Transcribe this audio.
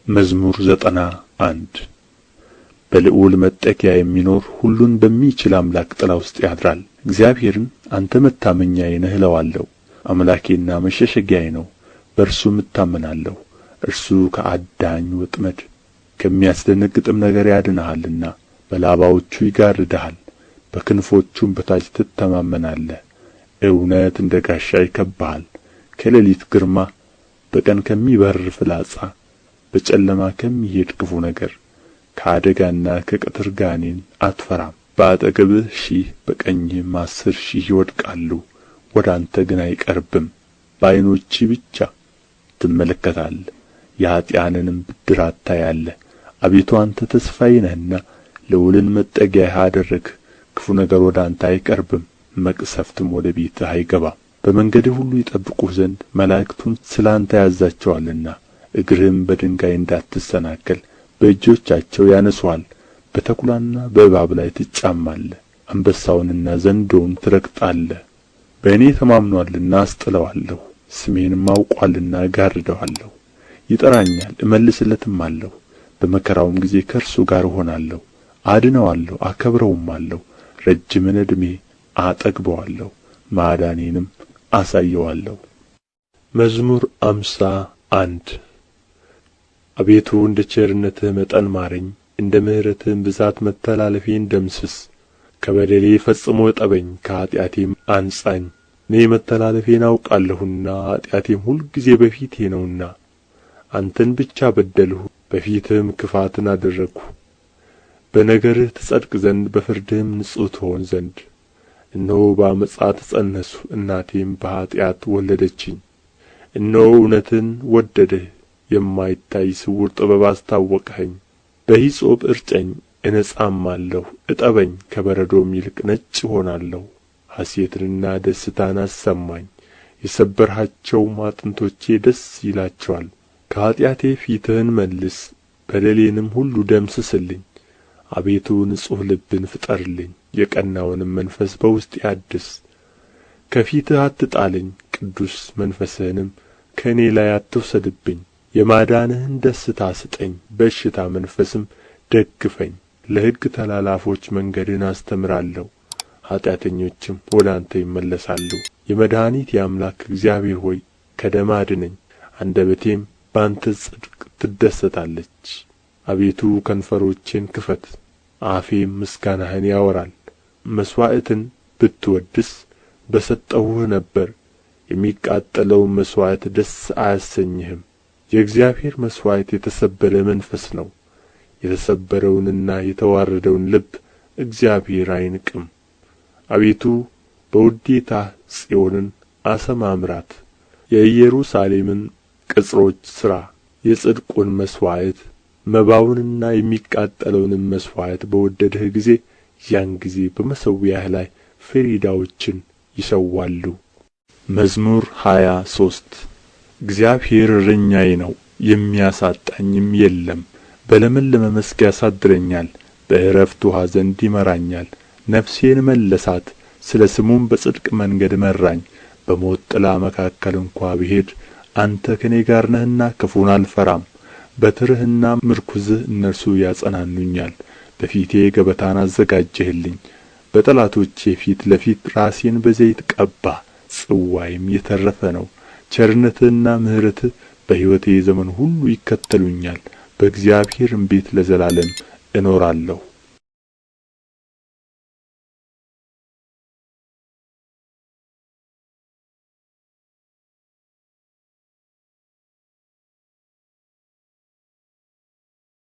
መዝሙር 91 በልዑል መጠጊያ የሚኖር ሁሉን በሚችል አምላክ ጥላ ውስጥ ያድራል። እግዚአብሔርን አንተ መታመኛዬ ነህ እለዋለሁ። አምላኬና መሸሸጊያዬ ነው፣ በእርሱም እታመናለሁ። እርሱ ከአዳኝ ወጥመድ ከሚያስደነግጥም ነገር ያድንሃልና። በላባዎቹ ይጋርድሃል፣ በክንፎቹም በታች ትተማመናለህ። እውነት እንደ ጋሻ ይከብብሃል። ከሌሊት ግርማ፣ በቀን ከሚበርር ፍላጻ፣ በጨለማ ከሚሄድ ክፉ ነገር፣ ከአደጋና ከቀትር ጋኔን አትፈራም። በአጠገብህ 1000 በቀኝህም 10,000 ይወድቃሉ፣ ወደ አንተ ግን አይቀርብም። በዓይኖችህ ብቻ ትመለከታለህ፣ የኀጥኣንንም ብድራት ታያለህ። አቤቱ አንተ ተስፋዬ ነህና ልዑልን መጠጊያህ አደረግህ። ክፉ ነገር ወደ አንተ አይቀርብም፣ መቅሰፍትም ወደ ቤትህ አይገባም። በመንገድህ ሁሉ ይጠብቁህ ዘንድ መላእክቱን ስለ አንተ ያዝዛቸዋልና። እግርህም በድንጋይ እንዳትሰናከል በእጆቻቸው ያነሡሃል። በተኵላና በእባብ ላይ ትጫማለህ፣ አንበሳውንና ዘንዶውን ትረግጣለህ። በእኔ ተማምኖአልና አስጥለዋለሁ፣ ስሜንም አውቆአልና እጋርደዋለሁ። ይጠራኛል እመልስለትማለሁ፣ በመከራውም ጊዜ ከእርሱ ጋር እሆናለሁ። አድነዋለሁ አከብረውማለሁ፣ ረጅምን ዕድሜ አጠግበዋለሁ፣ ማዳኔንም አሳየዋለሁ። መዝሙር 51 አቤቱ እንደ ቸርነትህ መጠን ማረኝ፣ እንደ ምሕረትህም ብዛት መተላለፌን ደምስስ። ከበደሌ ፈጽሞ እጠበኝ፣ ከኃጢአቴም አንጻኝ። እኔ መተላለፌን አውቃለሁና ኃጢአቴም ሁልጊዜ በፊቴ ነውና። አንተን ብቻ በደልሁ፣ በፊትህም ክፋትን አደረግሁ። በነገርህ ትጸድቅ ዘንድ በፍርድህም ንጹሕ ትሆን ዘንድ። እነሆ በዓመፃ ተፀነስሁ፣ እናቴም በኃጢአት ወለደችኝ። እነሆ እውነትን ወደድህ፣ የማይታይ ስውር ጥበብ አስታወቅኸኝ። በሂሶጵ እርጨኝ እነጻማለሁ፣ እጠበኝ ከበረዶም ይልቅ ነጭ እሆናለሁ። ሐሤትንና ደስታን አሰማኝ፣ የሰበርሃቸውም አጥንቶቼ ደስ ይላቸዋል። ከኃጢአቴ ፊትህን መልስ፣ በደሌንም ሁሉ ደምስስልኝ። አቤቱ ንጹሕ ልብን ፍጠርልኝ፣ የቀናውንም መንፈስ በውስጤ አድስ። ከፊትህ አትጣለኝ፣ ቅዱስ መንፈስህንም ከእኔ ላይ አትውሰድብኝ። የማዳንህን ደስታ ስጠኝ፣ በእሽታ መንፈስም ደግፈኝ። ለሕግ ተላላፎች መንገድህን አስተምራለሁ፣ ኃጢአተኞችም ወደ አንተ ይመለሳሉ። የመድኃኒቴ አምላክ እግዚአብሔር ሆይ ከደም አድነኝ፣ አንደበቴም በአንተ ጽድቅ ትደሰታለች። አቤቱ ከንፈሮቼን ክፈት፣ አፌም ምስጋናህን ያወራል። መሥዋዕትን ብትወድስ በሰጠሁህ ነበር፣ የሚቃጠለውን መሥዋዕት ደስ አያሰኝህም። የእግዚአብሔር መሥዋዕት የተሰበረ መንፈስ ነው፣ የተሰበረውንና የተዋረደውን ልብ እግዚአብሔር አይንቅም። አቤቱ በውዴታህ ጽዮንን አሰማምራት፣ የኢየሩሳሌምን ቅጽሮች ሥራ። የጽድቁን መሥዋዕት መባውንና የሚቃጠለውንም መሥዋዕት በወደድህ ጊዜ ያን ጊዜ በመሠዊያህ ላይ ፍሪዳዎችን ይሠዋሉ። መዝሙር 23 እግዚአብሔር እረኛዬ ነው፣ የሚያሳጣኝም የለም። በለመለመ መስክ ያሳድረኛል፣ በዕረፍት ውኃ ዘንድ ይመራኛል። ነፍሴን መለሳት፣ ስለ ስሙም በጽድቅ መንገድ መራኝ። በሞት ጥላ መካከል እንኳ ብሄድ አንተ ከእኔ ጋር ነህና ክፉን አልፈራም። በትርህና ምርኩዝህ እነርሱ ያጸናኑኛል። በፊቴ ገበታን አዘጋጀህልኝ፣ በጠላቶቼ ፊት ለፊት ራሴን በዘይት ቀባህ። ጽዋዬም የተረፈ ነው። ቸርነትህና ምሕረትህ በሕይወቴ ዘመን ሁሉ ይከተሉኛል፣ በእግዚአብሔርም ቤት ለዘላለም እኖራለሁ።